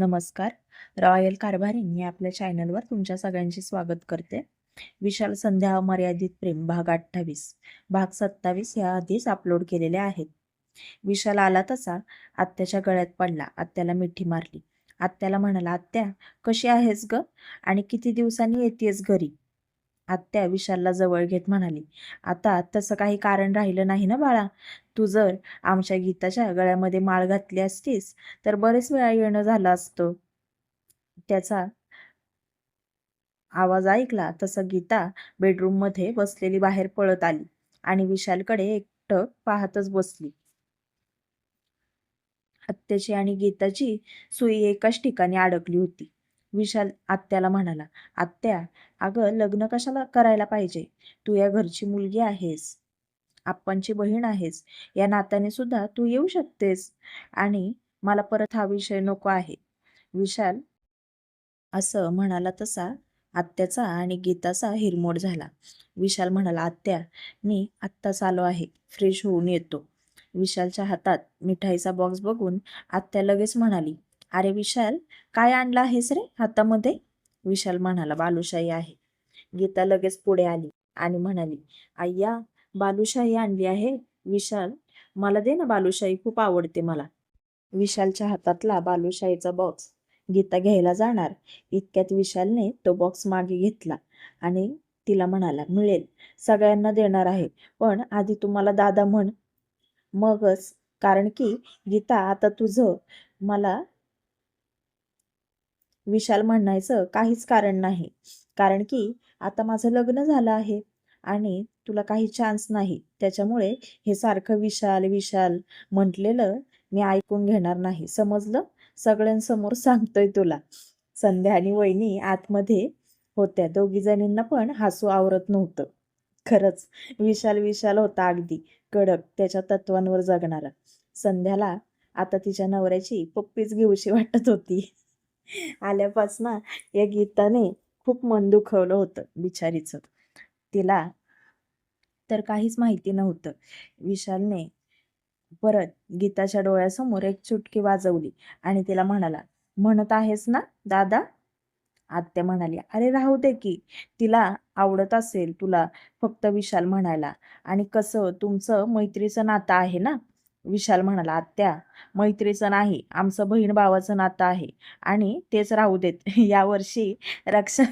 नमस्कार. रॉयल कारभारी या आपल्या चॅनलवर तुमच्या सगळ्यांचे स्वागत करते. विशाल संध्या मर्यादित प्रेम भाग 28, भाग 27 या आधीच अपलोड केलेले आहेत. विशाल आला तसा आत्याच्या गळ्यात पडला. आत्याला मिठी मारली. आत्याला म्हणाला, आत्या कशी आहेस ग, आणि किती दिवसांनी येतेस घरी. आत्या विशालला जवळ घेत म्हणाली, आता तसं काही कारण राहिलं नाही ना बाळा. तू जर आमच्या गीताच्या गळ्यामध्ये माळ घातली असतीस तर बरेच वेळा येणं झालं असतं. त्याचा आवाज ऐकला तसा गीता बेडरूम मध्ये बसलेली बाहेर पळत आली आणि विशालकडे एकटक पाहतच बसली. आत्याची आणि गीताची सुई एकाच ठिकाणी अडकली होती. विशाल आत्याला म्हणाला, आत्या अगं लग्न कशाला करायला पाहिजे. तू या घरची मुलगी आहेस, आप्पांची बहीण आहेस. या नात्याने सुद्धा तू येऊ शकतेस. आणि मला परत हा विषय नको आहे. विशाल असं म्हणाला तसा आत्याचा आणि गीताचा हिरमोड झाला. विशाल म्हणाला, आत्या मी आत्ताच आलो आहे, फ्रेश होऊन येतो. विशालच्या हातात मिठाईचा बॉक्स बघून आत्या लगेच म्हणाली, अरे विशाल काय आणलं आहेस रे हातामध्ये. विशाल म्हणाला, बालुशाही आहे. गीता लगेच पुढे आली आणि म्हणाली, आय्या बालुशाही आणली आहे. विशाल मला दे ना बालुशाही, खूप आवडते मला. विशालच्या हातातला बालुशाहीचा बॉक्स गीता घ्यायला जाणार इतक्यात विशालने तो बॉक्स मागे घेतला आणि तिला म्हणाला, मिळेल, सगळ्यांना देणार आहे, पण आधी तुम्हाला दादा म्हण मगच. कारण की गीता आता तुझं मला विशाल म्हणायचं काहीच कारण नाही. कारण की आता माझं लग्न झालं आहे आणि तुला काही चान्स नाही. त्याच्यामुळे हे सारखं विशाल विशाल म्हटलेलं मी ऐकून घेणार नाही, समजलं. सगळ्यांसमोर सांगतोय तुला. संध्या आणि वहिनी आतमध्ये होत्या. दोघी जणींना पण हसू आवरत नव्हतं. खरंच विशाल विशाल होता, अगदी कडक, त्याच्या तत्वांवर जगणारा. संध्याला आता तिच्या नवऱ्याची पप्पीच घेऊशी वाटत होती. आल्यापासून या गीताने खूप मन दुखवलं होतं बिचारीचं. तिला तर काहीच माहिती नव्हतं. विशालने परत गीताच्या डोळ्यासमोर एक चुटकी वाजवली आणि तिला म्हणाला, म्हणत आहेस ना दादा. आत्या म्हणाली, अरे राहू दे की, तिला आवडत असेल तुला फक्त विशाल म्हणायला. आणि कसं तुमचं मैत्रीचं नातं आहे ना. विशाल म्हणाला, आत्या मैत्रीचं नाही, आमचं बहीण भावाचं नातं आहे आणि तेच राहू देत. यावर्षी रक्षा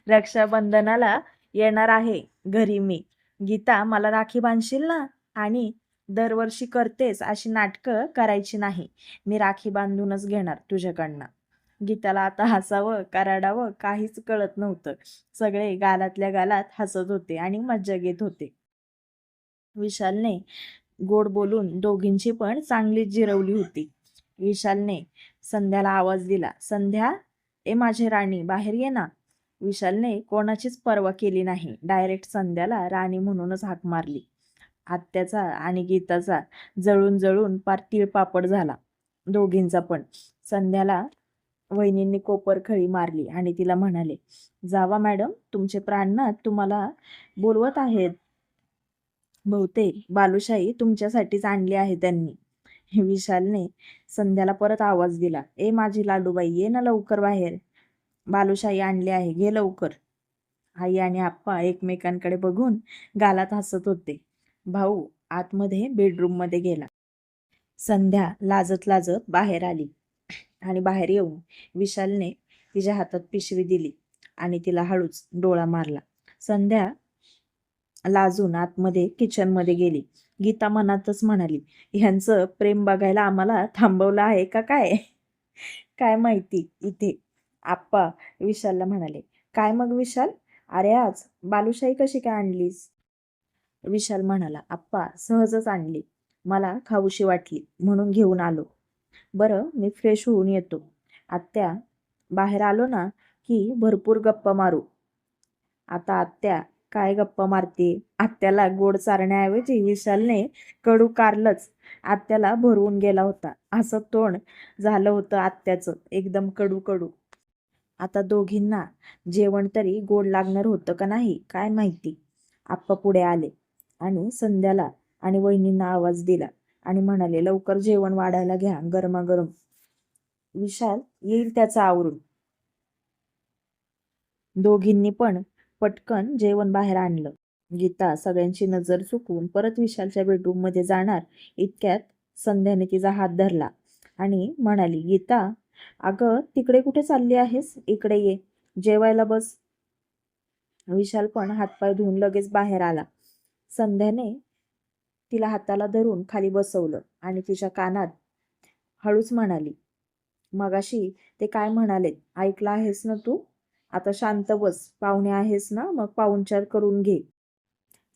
रक्षाबंधनाला येणार आहे घरी मी. गीता मला राखी बांधशील ना. आणि दरवर्षी करतेस अशी नाटकं करायची नाही. मी राखी बांधूनच घेणार तुझ्याकडनं. गीताला आता हसावं का रडावं काहीच कळत नव्हतं. सगळे गालातल्या गालात हसत होते आणि मज्जा घेत होते. विशालने गोड बोलून दोघींची पण चांगलीच जिरवली होती. विशालने संध्याला आवाज दिला, संध्या ए माझी राणी बाहेर ये ना. विशालने कोणाचीच पर्वा केली नाही. डायरेक्ट संध्याला राणी म्हणूनच हाक मारली. आत्याचा आणि गीताचा जळून जळून पार तिळपापड झाला दोघींचा पण. संध्याला वहिनींनी कोपरखळी मारली आणि तिला म्हणाले, जावा मॅडम, तुमचे प्राणनाथ तुम्हाला बोलवत आहेत. बहुतेक बालुशाही तुमच्यासाठीच आणली आहे त्यांनी. विशालने संध्याला परत आवाज दिला, ए माझी लाडूबाई ये ना लवकर बाहेर, बालुशाही आणली आहे, घे लवकर. आई आणि आप्पा एकमेकांकडे बघून गालात हसत होते. भाऊ आतमध्ये बेडरूम मध्ये गेला. संध्या लाजत लाजत बाहेर आली आणि बाहेर येऊन विशालने तिच्या हातात पिशवी दिली आणि तिला हळूच डोळा मारला. संध्या लाजून आतमध्ये किचन मध्ये गेली. गीता मनातच म्हणाली, ह्यांचं प्रेम बघायला आम्हाला थांबवलं आहे का काय. काय माहिती इथे. आप्पा विशालला म्हणाले, काय मग विशाल, अरे आज बालुशाही कशी काय आणलीस. विशाल म्हणाला, आप्पा सहजच आणली, मला खाऊशी वाटली म्हणून घेऊन आलो. बरं मी फ्रेश होऊन येतो. आत्या बाहेर आलो ना की भरपूर गप्पा मारू. आता आत्या काय गप्पा मारते. आत्याला गोड चारण्याऐवजी विशालने कडू कारलंच आत्याला भरवून गेला होता. असं तोंड झालं होतं आत्याचं, एकदम कडू कडू. आता दोघींना जेवण तरी गोड लागणार होतं का नाही काय माहिती. आप्पा पुढे आले आणि संध्याला आणि वहिनींना आवाज दिला आणि म्हणाले, लवकर जेवण वाढायला घ्या, गरमागरम. विशाल येईल त्याचं आवरून. दोघींनी पण पटकन जेवण बाहेर आणलं. गीता सगळ्यांची नजर चुकवून परत विशालच्या बेडरूम मध्ये जाणार इतक्यात संध्याने तिचा हात धरला आणि म्हणाली, गीता, अगं तिकडे कुठे चालली आहेस? इकडे ये, जेवायला बस. विशाल पण हातपाय धुवून लगेच बाहेर आला. संध्याने तिला हाताला धरून खाली बसवलं आणि तिच्या कानात हळूच म्हणाली, मगाशी ते काय म्हणाले ऐकलं आहेस ना तू? आता शांत बस. पाहुणे आहेस ना, मग पाहुणचार करून घे.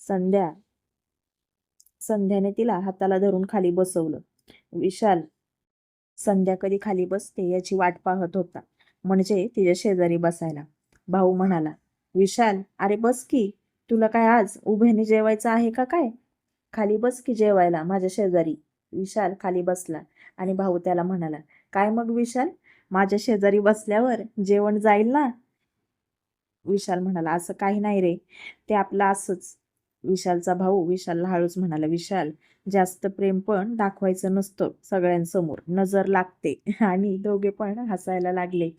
संध्या संध्याने तिला हाताला धरून खाली बसवलं. विशाल संध्या कधी खाली बसते याची वाट पाहत होता, म्हणजे तिच्या शेजारी बसायला. भाऊ म्हणाला, विशाल, अरे बस की, तुला काय आज उभ्याने जेवायचं आहे का काय? खाली बस की जेवायला माझ्या शेजारी. विशाल खाली बसला आणि भाऊ त्याला म्हणाला, काय मग विशाल, माझ्या शेजारी बसल्यावर जेवण जाईल ना? विशाल म्हणाला, असं काही नाही रे, ते आपलं असंच. विशालचा भाऊ विशालला हळूच म्हणाला, विशाल, जास्त प्रेम पण दाखवायचं नसतं सगळ्यांसमोर, नजर लागते. आणि दोघे पण हसायला लागले.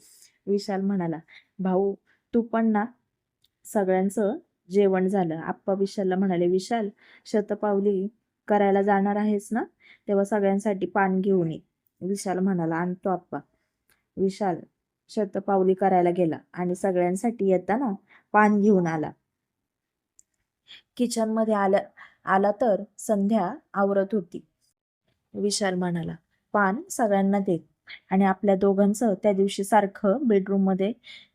विशाल म्हणाला, भाऊ तू पण ना. सगळ्यांचं जेवण झालं. आप्पा विशालला म्हणाले, विशाल, शतपावली करायला जाणार आहेस ना, तेव्हा सगळ्यांसाठी पान घेऊन ये. विशाल म्हणाला, आणतो आप्पा. विशाल शतपावली करायला गेला आणि सगळ्यांसाठी येताना पान घेऊन आला. किचन मध्ये आला तर संध्या आवरत होती. विशाल म्हणाला, पान सगळ्यांना दे आणि आपल्या दोघांचं त्या दिवशी सारखं बेडरूम मध्ये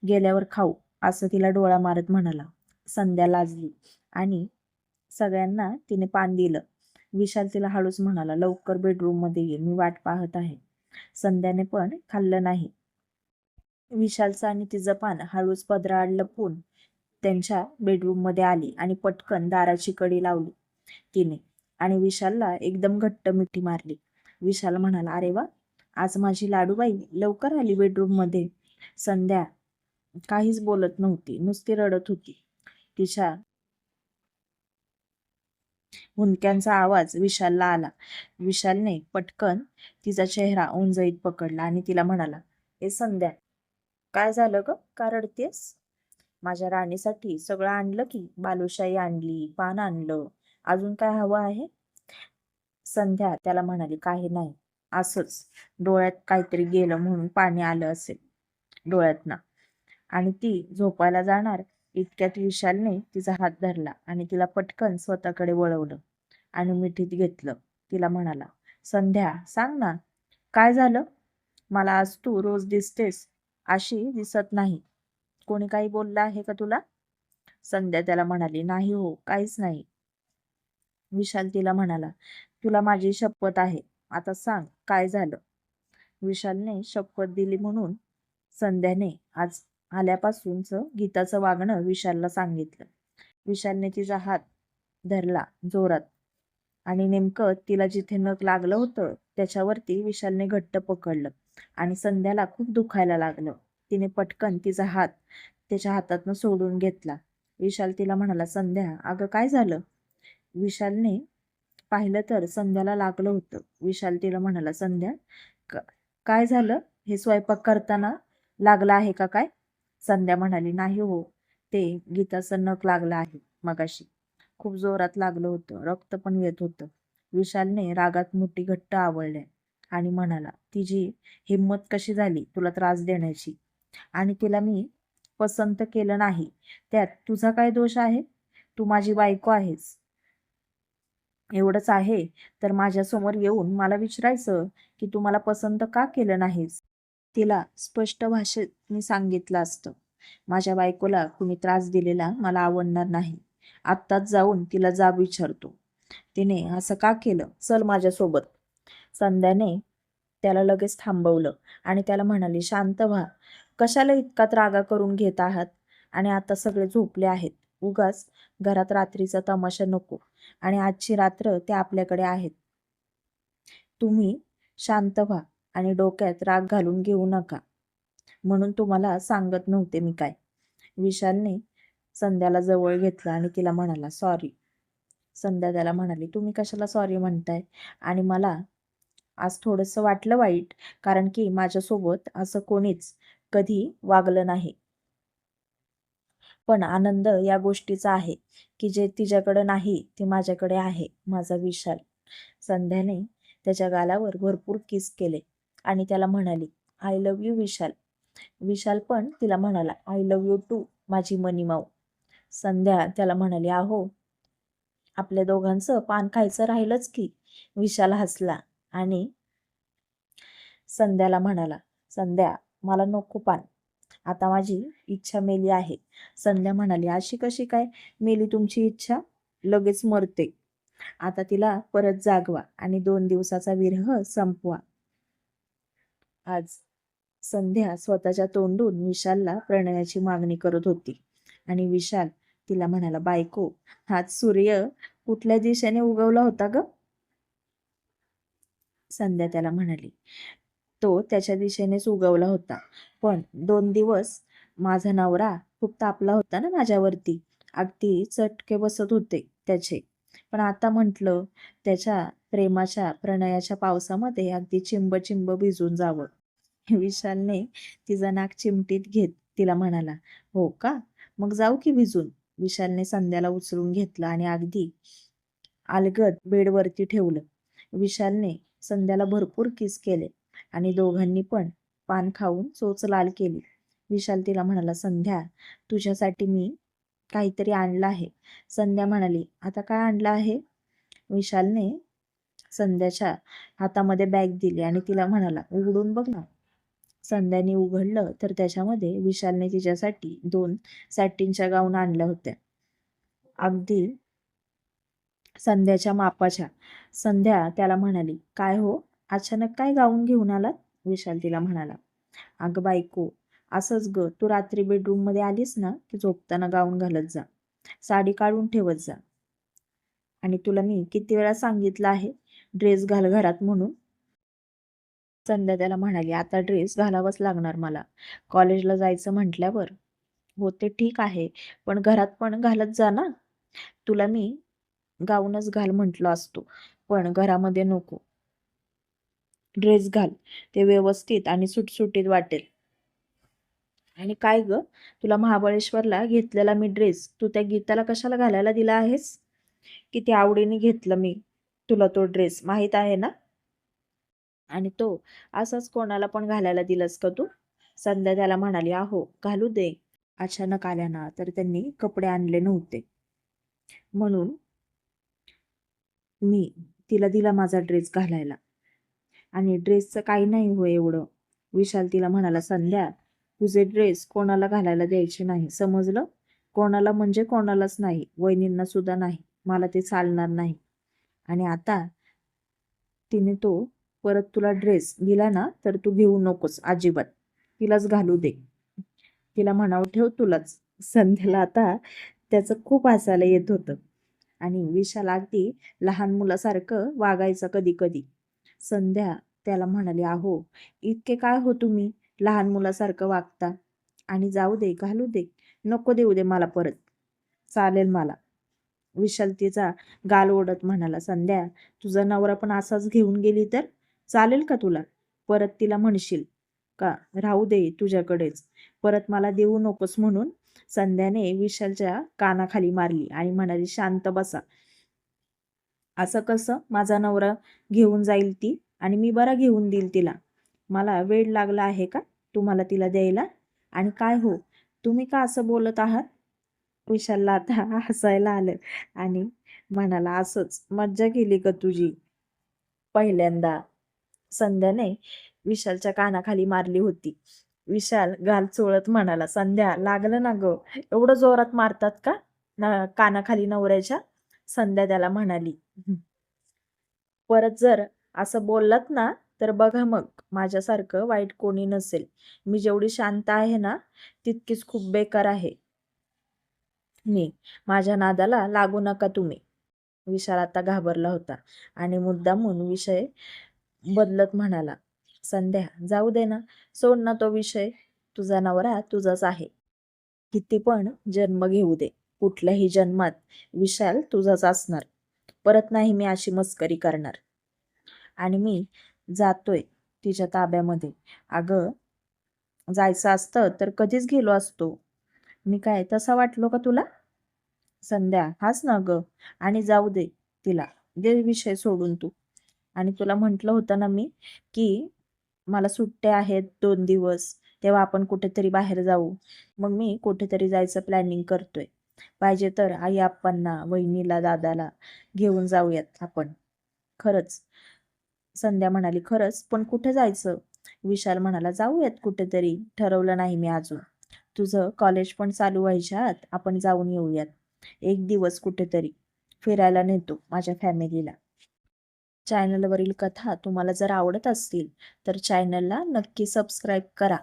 गेल्यावर खाऊ, असं तिला डोळा मारत म्हणाला. संध्या लाजली आणि सगळ्यांना तिने पान दिलं. विशाल तिला हळूच म्हणाला, लवकर बेडरूम मध्ये ये, मी वाट पाहत आहे. संध्याने पण खाल्लं नाही. विशालचं आणि तिचं पान हळूच पदराआड लपवून त्यांच्या बेडरूम मध्ये आली आणि पटकन दाराची कडी लावली तिने आणि विशालला एकदम घट्ट मिठी मारली. विशाल म्हणाला, अरे वा, आज माझी लाडूबाई लवकर आली बेडरूम मध्ये. संध्या काहीच बोलत नव्हती, नुसती रडत होती. तिच्या हुंदक्यांचा आवाज विशालला आला. विशालने पटकन तिचा चेहरा उंजळीत पकडला आणि तिला म्हणाला, ए संध्या, काय झालं ग, का रडतेस? माझ्या राणीसाठी सगळं आणलं की, बालुशाही आणली, पान आणलं, अजून काय हवं आहे? संध्या त्याला म्हणाली, काही नाही, असंच डोळ्यात काहीतरी गेलं म्हणून पाणी आलं असेल डोळ्यातनं. आणि ती झोपायला जाणार इतक्यात विशालने तिचा हात धरला आणि तिला पटकन स्वतःकडे वळवलं आणि मिठीत घेतलं. तिला म्हणाला, संध्या, सांग ना, काय झालं? मला आज तू रोज दिसतेस अशी दिसत नाही. कोणी काही बोललं आहे का तुला? संध्या त्याला म्हणाली, नाही हो, काहीच नाही. विशाल तिला म्हणाला, तुला माझी शपथ आहे, आता सांग काय झालं? विशालने शपथ दिली म्हणून संध्याने आज आल्यापासूनच गीताचं वागणं विशालला सांगितलं. विशालने तिचा हात धरला जोरात आणि नेमकं तिला जिथे नख लागलं होतं त्याच्यावरती विशालने घट्ट पकडलं आणि संध्याला खूप दुखायला लागलं. तिने पटकन तिचा हात त्याच्या हातातनं सोडून घेतला. विशाल तिला म्हणाला, संध्या, अगं काय झालं? विशालने पाहिलं तर संध्याला लागलं होतं. विशाल तिला म्हणाला, संध्या, काय झालं? हे स्वयंपाक करताना लागला आहे का काय? संध्या म्हणाली, नाही हो, ते गीताचं नख लागलं आहे मगाशी. खूप जोरात लागलं होतं, रक्त पण येत होतं. विशालने रागात मुठी घट्ट आवळल्या आणि म्हणाला, तिची हिंमत कशी झाली तुला त्रास देण्याची? आणि तिला मी पसंत केलं नाही, त्यात तुझा काय दोष आहे? तू माझी बायको आहेस. एवढंच आहे तर माझ्यासमोर येऊन मला विचारायचं की तू मला पसंत का केलं नाहीस? तिला स्पष्ट भाषेत मी सांगितलं असतं, माझ्या बायकोला कुणी त्रास दिलेला मला आवडणार नाही. आत्ताच जाऊन तिला जाब विचारतो, तिने असं का केलं, चल माझ्यासोबत. संध्याने त्याला लगेच थांबवलं आणि त्याला म्हणाली, शांत व्हा, कशाला इतका रागा करून घेत आहात? आणि आता सगळे झोपले आहेत, उगाच घरात रात्रीचा तमाशा नको. आणि आजची रात्र ते आपल्याकडे आहेत. तुम्ही शांत व्हा आणि डोक्यात राग घालून घेऊ नका, म्हणून तुम्हाला सांगत नव्हते मी काय. विशालने संध्याला जवळ घेतलं आणि तिला म्हणाला, सॉरी. संध्या त्याला म्हणाली, तुम्ही कशाला सॉरी म्हणताय? आणि मला आज थोडंसं वाटलं वाईट, कारण की माझ्यासोबत असं कोणीच कधी वागलं नाही. पण आनंद या गोष्टीचा आहे की जे तिच्याकडे नाही ते माझ्याकडे आहे, माझा विशाल. संध्याने त्याच्या गालावर भरपूर किस केले आणि त्याला म्हणाली, आय लव्ह यू विशाल. विशाल पण तिला म्हणाला, आय लव्ह यू टू माझी मनीमाऊ. संध्या त्याला म्हणाली, आहो आपल्या दोघांचं पान खायचं राहिलंच की. विशाल हसला आणि संध्याला म्हणाला, संध्या मला नको पान, आता माझी इच्छा मेली आहे. संध्या म्हणाली, अशी कशी काय मेली तुमची इच्छा? लगेच मरते. आता तिला परत जागवा आणि 2 दिवसाचा विरह संपवा. आज संध्या स्वतःच्या तोंडून विशालला प्रणयाची मागणी करत होती आणि विशाल तिला म्हणाला, बायको आज सूर्य कुठल्या दिशेने उगवला होता ग? संध्या त्याला म्हणाली, तो त्याच्या दिशेनेच उगवला होता, पण 2 दिवस माझा नवरा खूप तापला होता ना माझ्यावरती, अगदी चटके बसत होते त्याचे. पण आता म्हटलं त्याच्या प्रेमाच्या प्रणयाच्या पावसामध्ये अगदी चिंब चिंब भिजून जावं. विशालने तिचा नाक चिमटीत घेत तिला म्हणाला, हो का, मग जाऊ की भिजून. विशालने संध्याला उचलून घेतलं आणि अगदी अलगद बेडवरती ठेवलं. विशालने संध्याला भरपूर किस केले आणि दोघांनी पण पान खाऊन चोच लाल केली. विशाल तिला म्हणाला, संध्या तुझ्यासाठी मी काहीतरी आणलं आहे. संध्या म्हणाली, आता काय आणलं आहे? विशालने संध्याच्या हातामध्ये बॅग दिली आणि तिला म्हणाला, उघडून बघ ना. संध्याने उघडलं तर त्याच्यामध्ये विशालने तिच्यासाठी 2 सॅटिनच्या गाऊन आणल्या होत्या, अगदी संध्याच्या मापाच्या. संध्या त्याला म्हणाली, काय हो अचानक काय गाऊन घेऊन आलात? विशाल तिला म्हणाला, अगं बायको असंच ग, तू रात्री बेडरूम मध्ये आलीस ना की झोपताना गाऊन घालत जा, साडी काढून ठेवत जा. आणि तुला मी किती वेळा सांगितलं आहे ड्रेस घाल घरात म्हणून. संध्या त्याला म्हणाली, आता ड्रेस घालावाच लागणार मला, कॉलेजला जायचं म्हटल्यावर. हो ते ठीक आहे, पण घरात पण घालत जा ना. तुला मी गाऊनच घाल म्हटलं असतो, पण घरामध्ये नको. ड्रेस घाल, ते व्यवस्थित आणि सुटसुटीत वाटेल. आणि काय ग, तुला महाबळेश्वरला घेतलेला मी ड्रेस तू त्या गीताला कशाला घालायला दिला आहेस? किती आवडीने घेतलं मी तुला तो ड्रेस, माहीत आहे ना. आणि तो असाच कोणाला पण घालायला दिलास का तू? संध्या त्याला म्हणाली, अहो घालू दे. अचानक आल्या ना तर त्यांनी कपडे आणले नव्हते, म्हणून मी तिला दिला माझा ड्रेस घालायला. आणि ड्रेसचं काही नाही हो एवढं. विशाल तिला म्हणाला, संध्या तुझे ड्रेस कोणाला घालायला द्यायचे नाही, समजलं? कोणाला म्हणजे कोणालाच नाही, वहिनींना सुद्धा नाही, मला ते चालणार नाही. आणि आता तिने तो परत तुला ड्रेस दिला ना तर तू घेऊ नकोस अजिबात, तिलाच घालू दे. तिला म्हणावं ठेव तुलाच. संध्याला आता त्याचं खूप हसायला येत होतं आणि विशाल अगदी लहान मुलासारखं वागायचं कधी कधी. संध्या त्याला म्हणाली, अहो इतके काय हो तुम्ही लहान मुलासारखं वागता. आणि जाऊ दे, घालू दे, नको देऊ दे मला परत, चालेल मला. विशाल तिचा गाल ओढत म्हणाला, संध्या तुझा नवरा पण असाच घेऊन गेली तर चालेल का तुला? परत तिला म्हणशील का राहू दे तुझ्याकडेच, परत मला देऊ नकोस म्हणून. संध्याने विशालच्या कानाखाली मारली आणि म्हणाली, शांत बसा. असं कसं माझा नवरा घेऊन जाईल ती आणि मी बरा घेऊन देईल तिला? मला वेळ लागला आहे का तुम्हाला तिला द्यायला? आणि काय हो तुम्ही का असं बोलत आहात? विशालला आता हसायला आलं आणि म्हणाला, असंच मज्जा केली का तुझी पहिल्यांदा? संध्याने विशालच्या कानाखाली मारली होती. विशाल गाल चोळत म्हणाला, संध्या लागलं ना ग, एवढं जोरात मारतात का कानाखाली नवऱ्याच्या? संध्या त्याला म्हणाली, परत जर असं बोललात ना तर बघा मग माझ्यासारखं वाईट कोणी नसेल. मी जेवढी शांत आहे ना तितकीच खूप बेकार आहे मी, माझ्या नादाला लागू नका तुम्ही. विशाल आता घाबरला होता आणि मुद्दामून विषय बदलत म्हणाला, संध्या जाऊ दे ना, सोड ना तो विषय, तुझा नवरा तुझाच आहे, किती पण जन्म घेऊ दे, कुठल्याही जन्मात विशाल तुझाच असणार. परत नाही मी अशी मस्करी करणार. आणि मी जातोय तिच्या ताब्यामध्ये. अगं, जायचं असतं तर कधीच गेलो असतो. मी काय तसा वाटलो का तुला? संध्या, हाच ना ग. आणि जाऊ दे तिला. दे विषय सोडून तू. आणि तुला म्हटलं होतं ना मी, की मला सुट्ट्या आहेत 2 दिवस, तेव्हा आपण कुठेतरी बाहेर जाऊ. मग मी कुठेतरी जायचं प्लॅनिंग करतोय. पाहिजे तर आई आप्पांना, वहिनीला, दादाला घेऊन जाऊयात आपण. खरंच. संध्या म्हणाली, खरंच? पण कुठे जायचं? विशाल म्हणाला, जाऊयात कुठेतरी. ठरवलं नाही मी अजून. तुझं कॉलेज पण चालू व्हायच्या आत आपण जाऊन येऊयात. 1 दिवस कुठेतरी फिरायला नेतो माझ्या फॅमिलीला. चॅनलवरील कथा तुम्हाला जर आवडत असतील तर चॅनलला नक्की सबस्क्राईब करा.